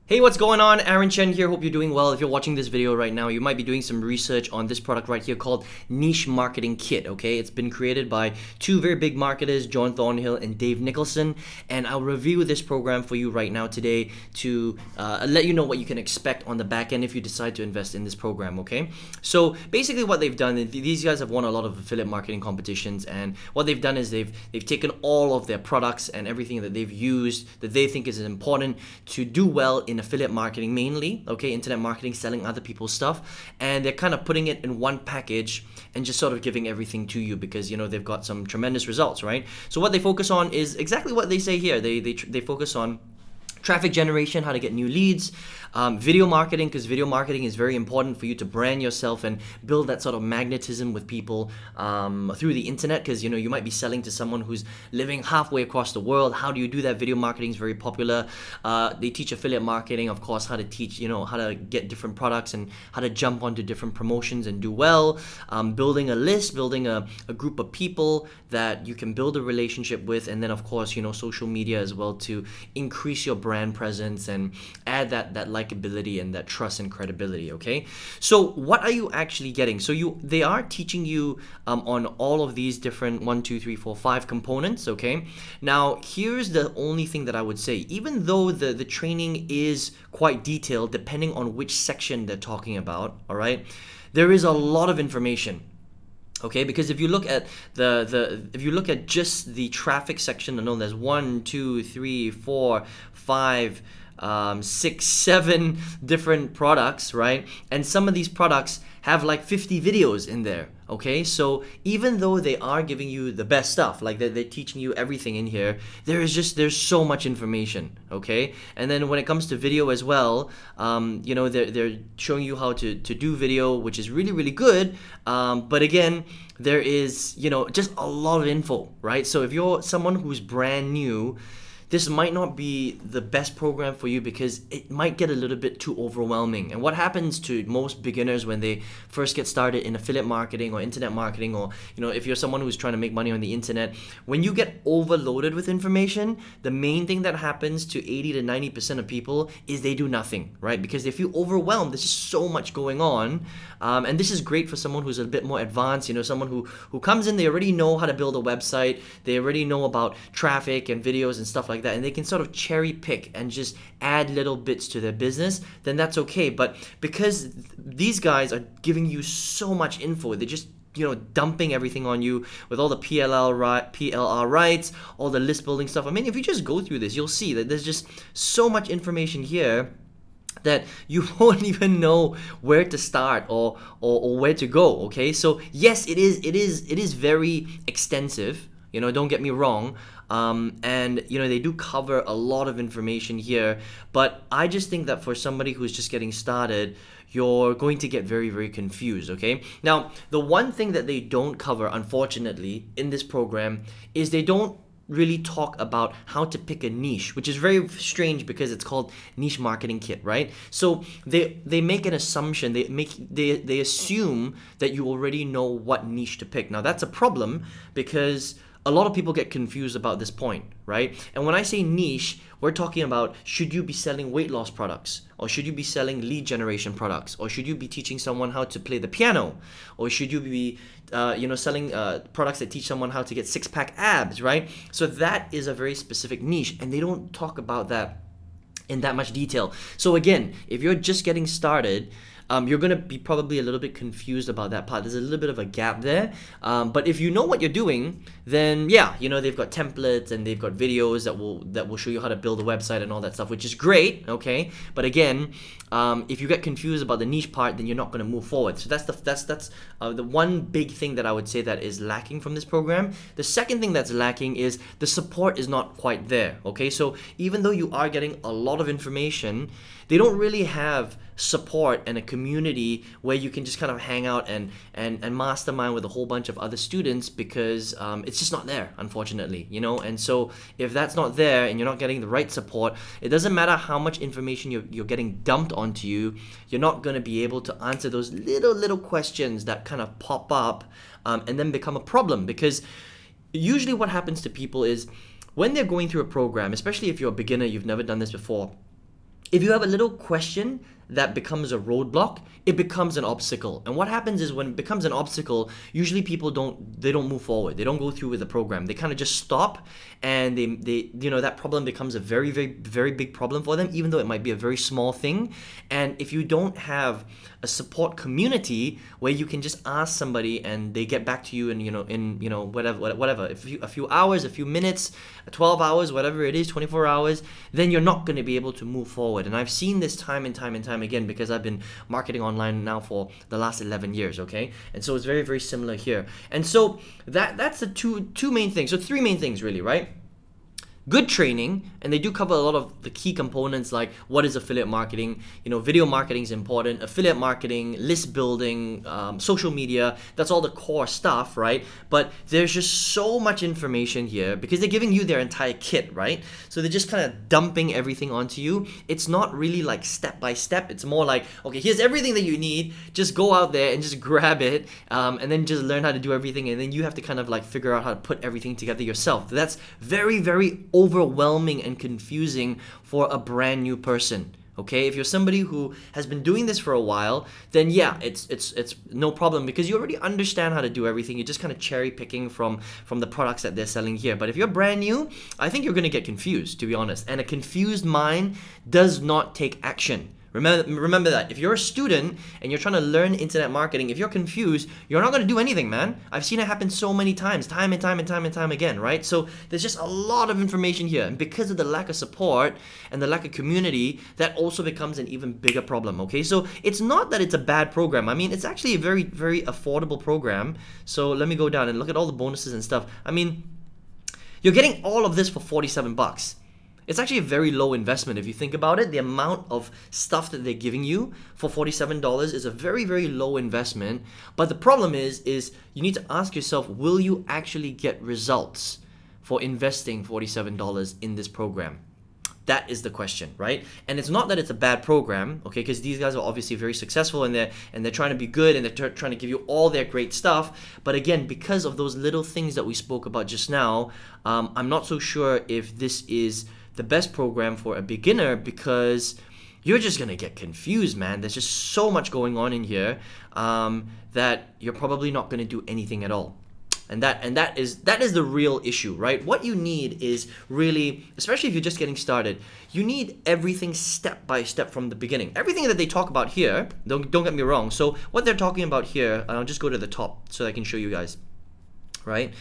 Hey, what's going on? Aaron Chen here. Hope you're doing well. If you're watching this video right now, you might be doing some research on this product right here called Niche Marketing Kit, okay? It's been created by two very big marketers, John Thornhill and Dave Nicholson, and I'll review this program for you right now today to let you know what you can expect on the back end if you decide to invest in this program, okay? So basically what they've done, these guys have won a lot of affiliate marketing competitions, and what they've done is they've taken all of their products and everything that they've used that they think is important to do well in affiliate marketing mainly, okay, internet marketing, selling other people's stuff, and they're kind of putting it in one package and just sort of giving everything to you because, you know, they've got some tremendous results, right? So what they focus on is exactly what they say here. They focus on traffic generation, how to get new leads, video marketing, because video marketing is very important for you to brand yourself and build that sort of magnetism with people through the internet, because you know you might be selling to someone who's living halfway across the world. How do you do that? Video marketing is very popular. They teach affiliate marketing, of course, how to teach, you know, how to get different products and how to jump onto different promotions and do well. Building a list, building a group of people that you can build a relationship with, and then of course, you know, social media as well to increase your brand presence and add that likability and that trust and credibility, okay? So what are you actually getting? So they are teaching you on all of these different 1, 2, 3, 4, 5 components, okay? Now here's the only thing that I would say. Even though the training is quite detailed depending on which section they're talking about, all right, there is a lot of information. Okay, because if you look at if you look at just the traffic section alone, there's 1, 2, 3, 4, 5, 6, 7 different products, right? And some of these products have like 50 videos in there, okay? So even though they are giving you the best stuff, like they're teaching you everything in here, there's so much information, okay? And then when it comes to video as well, you know, they're showing you how to do video, which is really, really good. But again, there is, you know, just a lot of info, right? So if you're someone who's brand new, this might not be the best program for you because it might get a little bit too overwhelming. And what happens to most beginners when they first get started in affiliate marketing or internet marketing, or, you know, if you're someone who's trying to make money on the internet, when you get overloaded with information, the main thing that happens to 80 to 90% of people is they do nothing, right? Because they feel overwhelmed. There's just so much going on. And this is great for someone who's a bit more advanced, you know, someone who comes in, they already know how to build a website, they already know about traffic and videos and stuff like that, and they can sort of cherry pick and just add little bits to their business, then that's okay. But because these guys are giving you so much info, they're just, you know, dumping everything on you with all the PLR rights, all the list building stuff. I mean, if you just go through this, you'll see that there's just so much information here that you won't even know where to start or where to go, okay? So yes, it is very extensive, you know, don't get me wrong, and you know, they do cover a lot of information here, but I just think that for somebody who's just getting started, you're going to get very, very confused, okay? Now, the one thing that they don't cover, unfortunately, in this program is they don't really talk about how to pick a niche, which is very strange because it's called Niche Marketing Kit, right? So they make an assumption, they assume that you already know what niche to pick. Now that's a problem because a lot of people get confused about this point, right? And when I say niche, we're talking about, should you be selling weight loss products? Or should you be selling lead generation products? Or should you be teaching someone how to play the piano? Or should you be you know, selling products that teach someone how to get six-pack abs, right? So that is a very specific niche, and they don't talk about that in that much detail. So again, if you're just getting started, you're going to be probably a little bit confused about that part. There's a little bit of a gap there. But if you know what you're doing, then yeah, you know, they've got templates and they've got videos that will show you how to build a website and all that stuff, which is great, okay? But again, if you get confused about the niche part, then you're not going to move forward. So that's the one big thing that I would say that is lacking from this program. The second thing that's lacking is the support is not quite there, okay? So even though you are getting a lot of information, they don't really have support and a community where you can just kind of hang out and mastermind with a whole bunch of other students, because it's just not there, unfortunately, you know. And so if that's not there and you're not getting the right support, it doesn't matter how much information you're getting dumped onto you, you're not going to be able to answer those little questions that kind of pop up and then become a problem. Because usually what happens to people is when they're going through a program, especially if you're a beginner, you've never done this before, if you have a little question that becomes a roadblock, it becomes an obstacle. And what happens is when it becomes an obstacle, usually people don't move forward. They don't go through with the program. They kind of just stop, and they that problem becomes a very, very, very big problem for them, even though it might be a very small thing. And if you don't have a support community where you can just ask somebody and they get back to you in whatever a few hours, a few minutes, 12 hours, whatever it is, 24 hours, then you're not going to be able to move forward. And I've seen this time and time and time again, because I've been marketing online now for the last 11 years, okay? And so it's very, very similar here. And so that's the two main things. So three main things really, right? Good training, and they do cover a lot of the key components, like what is affiliate marketing, video marketing is important, affiliate marketing, list building, social media, that's all the core stuff, right? But there's just so much information here because they're giving you their entire kit, right? So they're just kind of dumping everything onto you. It's not really like step by step. It's more like, okay, here's everything that you need, just go out there and just grab it, and then just learn how to do everything, and then you have to kind of like figure out how to put everything together yourself. That's very, very overwhelming and confusing for a brand new person. Okay, if you're somebody who has been doing this for a while, then yeah, it's no problem, because you already understand how to do everything. You're just kind of cherry picking from the products that they're selling here. But if you're brand new, I think you're gonna get confused, to be honest. And a confused mind does not take action. Remember that. If you're a student and you're trying to learn internet marketing, if you're confused, you're not going to do anything, man. I've seen it happen so many times, time and time again, right? So there's just a lot of information here. And because of the lack of support and the lack of community, that also becomes an even bigger problem, okay? So it's not that it's a bad program. I mean, it's actually a very, very affordable program. So let me go down and look at all the bonuses and stuff. I mean, you're getting all of this for 47 bucks. It's actually a very low investment if you think about it. The amount of stuff that they're giving you for $47 is a very, very low investment. But the problem is you need to ask yourself, will you actually get results for investing $47 in this program? That is the question, right? And it's not that it's a bad program, okay? Because these guys are obviously very successful, and they're trying to be good, and they're trying to give you all their great stuff. But again, because of those little things that we spoke about just now, I'm not so sure if this is the best program for a beginner, because you're just gonna get confused, man. There's just so much going on in here that you're probably not gonna do anything at all. And that is the real issue, right? What you need is really, especially if you're just getting started, you need everything step by step from the beginning. Everything that they talk about here, don't get me wrong. So what they're talking about here, I'll just go to the top so I can show you guys, right?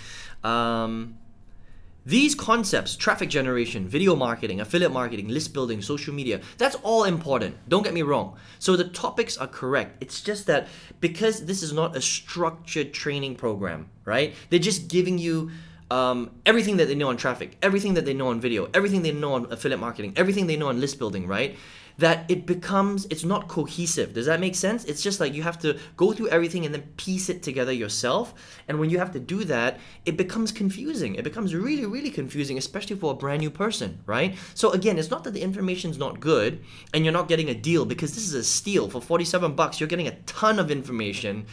These concepts, traffic generation, video marketing, affiliate marketing, list building, social media, that's all important. Don't get me wrong. So the topics are correct. It's just that because this is not a structured training program, right? They're just giving you everything that they know on traffic, everything that they know on video, everything they know on affiliate marketing, everything they know on list building, right? That it's not cohesive. Does that make sense? It's just like you have to go through everything and then piece it together yourself. And when you have to do that, it becomes confusing. It becomes really, really confusing, especially for a brand new person, right? So again, it's not that the information's not good and you're not getting a deal, because this is a steal. For 47 bucks, you're getting a ton of information,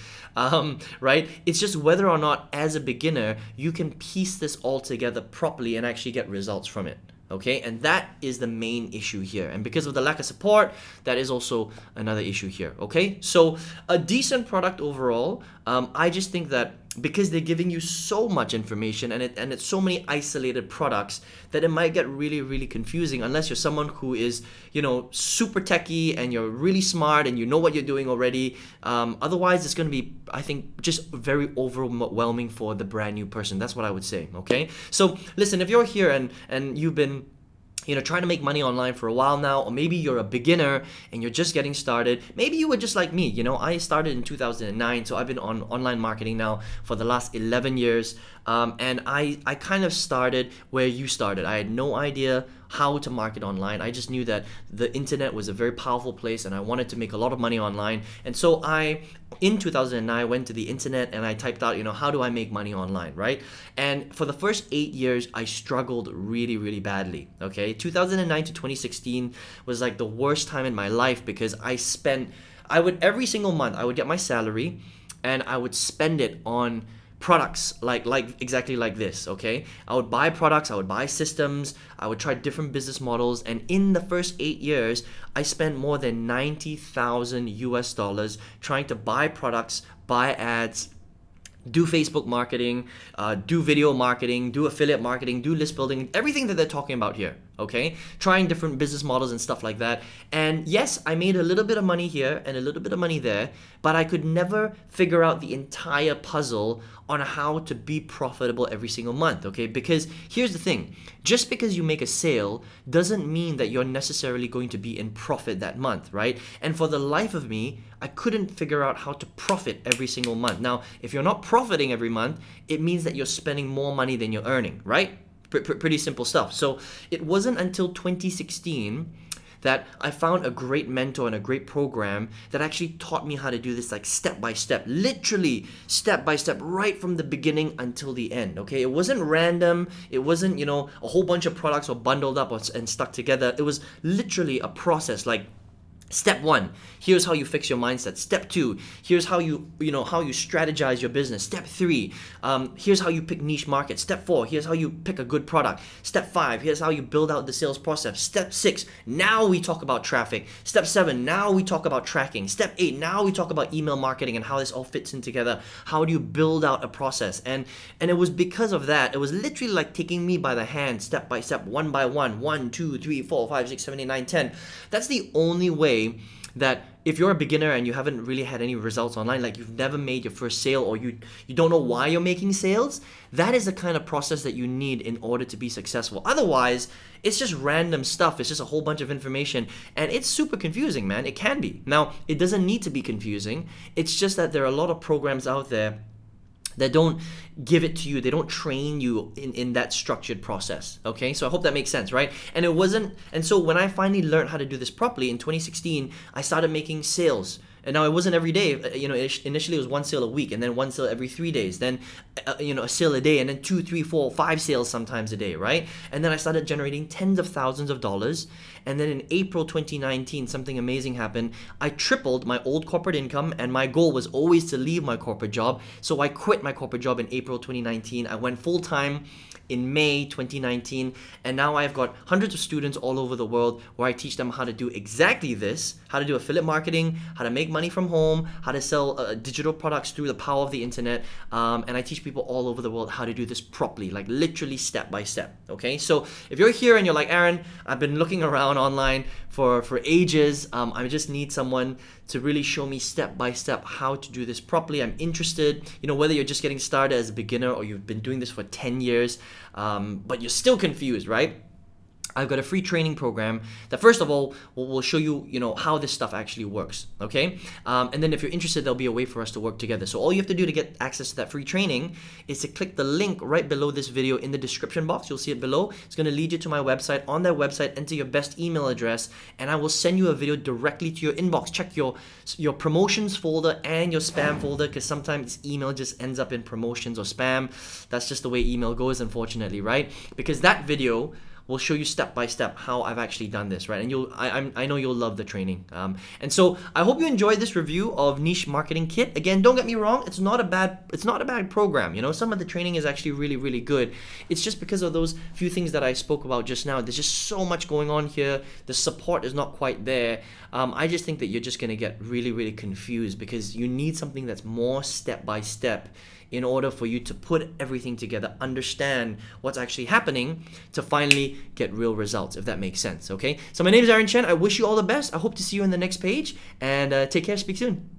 right? It's just whether or not, as a beginner, you can piece this all together properly and actually get results from it. Okay, and that is the main issue here. And because of the lack of support, that is also another issue here. Okay, so a decent product overall. I just think that because they're giving you so much information and it's so many isolated products, that it might get really, really confusing unless you're someone who is, super techie and you're really smart and you know what you're doing already. Otherwise, it's going to be, I think, just very overwhelming for the brand new person. That's what I would say. Okay, so listen, if you're here and you've been trying to make money online for a while now, or maybe you're a beginner and you're just getting started. Maybe you were just like me, I started in 2009, so I've been on online marketing now for the last 11 years. And I kind of started where you started. I had no idea how to market online. I just knew that the internet was a very powerful place and I wanted to make a lot of money online. And so in 2009, went to the internet and I typed out, how do I make money online, right? And for the first 8 years, I struggled really, really badly, okay? 2009 to 2016 was like the worst time in my life, because every single month, I would get my salary and I would spend it on products like exactly like this, okay? I would buy products, I would buy systems, I would try different business models, and in the first 8 years, I spent more than 90,000 US dollars trying to buy products, buy ads, do Facebook marketing, do video marketing, do affiliate marketing, do list building, everything that they're talking about here, okay? Trying different business models and stuff like that. And yes, I made a little bit of money here and a little bit of money there, but I could never figure out the entire puzzle on how to be profitable every single month, okay? Because here's the thing, just because you make a sale doesn't mean that you're necessarily going to be in profit that month, right? And for the life of me, I couldn't figure out how to profit every single month. Now, if you're not profiting every month, it means that you're spending more money than you're earning, right? Pretty simple stuff. So it wasn't until 2016 that I found a great mentor and a great program that actually taught me how to do this like step by step, literally step by step, right from the beginning until the end, okay? It wasn't random, it wasn't, you know, a whole bunch of products were bundled up and stuck together. It was literally a process. Like, step 1, here's how you fix your mindset. Step 2, here's how you strategize your business. Step 3, here's how you pick niche markets. Step 4, here's how you pick a good product. Step 5, here's how you build out the sales process. Step 6, now we talk about traffic. Step 7, now we talk about tracking. Step 8, now we talk about email marketing and how this all fits in together. How do you build out a process? And it was because of that, it was literally like taking me by the hand, step by step, one by one, 1, 2, 3, 4, 5, 6, 7, 8, 9, 10. That's the only way that if you're a beginner and you haven't really had any results online, like you've never made your first sale, or you don't know why you're making sales, that is the kind of process that you need in order to be successful. Otherwise, it's just random stuff. It's just a whole bunch of information, and it's super confusing, man. It can be. Now, it doesn't need to be confusing. It's just that there are a lot of programs out there that don't give it to you. They don't train you in that structured process, okay? So I hope that makes sense, right? And so when I finally learned how to do this properly in 2016, I started making sales. And now it wasn't every day, you know, initially it was 1 sale a week, and then 1 sale every 3 days, then, you know, a sale a day, and then 2, 3, 4, 5 sales sometimes a day, right? And then I started generating tens of thousands of dollars. And then in April 2019, something amazing happened. I tripled my old corporate income, and my goal was always to leave my corporate job. So I quit my corporate job in April 2019. I went full-time in May 2019, and now I've got hundreds of students all over the world where I teach them how to do exactly this, how to do affiliate marketing, how to make money from home, how to sell digital products through the power of the internet, and I teach people all over the world how to do this properly, like literally step by step, okay? So if you're here and you're like, Aaron, I've been looking around online for ages, I just need someone to really show me step by step how to do this properly. I'm interested, you know, whether you're just getting started as a beginner or you've been doing this for 10 years, but you're still confused, right? I've got a free training program that first of all will show you, you know, how this stuff actually works, okay? And then if you're interested, there'll be a way for us to work together. So all you have to do to get access to that free training is to click the link right below this video in the description box. You'll see it below. It's going to lead you to my website. On that website, enter your best email address, and I will send you a video directly to your inbox. Check your promotions folder and your spam folder, because sometimes email just ends up in promotions or spam. That's just the way email goes, unfortunately, right? Because that video will show you step by step how I've actually done this, right? And I know you'll love the training. And so I hope you enjoyed this review of Niche Marketing Kit. Again, don't get me wrong, it's not a bad program. You know, some of the training is actually really, really good. It's just because of those few things that I spoke about just now. There's just so much going on here. The support is not quite there. I just think that you're just gonna get really, really confused, because you need something that's more step by step in order for you to put everything together, understand what's actually happening to finally get real results, if that makes sense, okay? So my name is Aaron Chen. I wish you all the best. I hope to see you on the next page, and take care. Speak soon.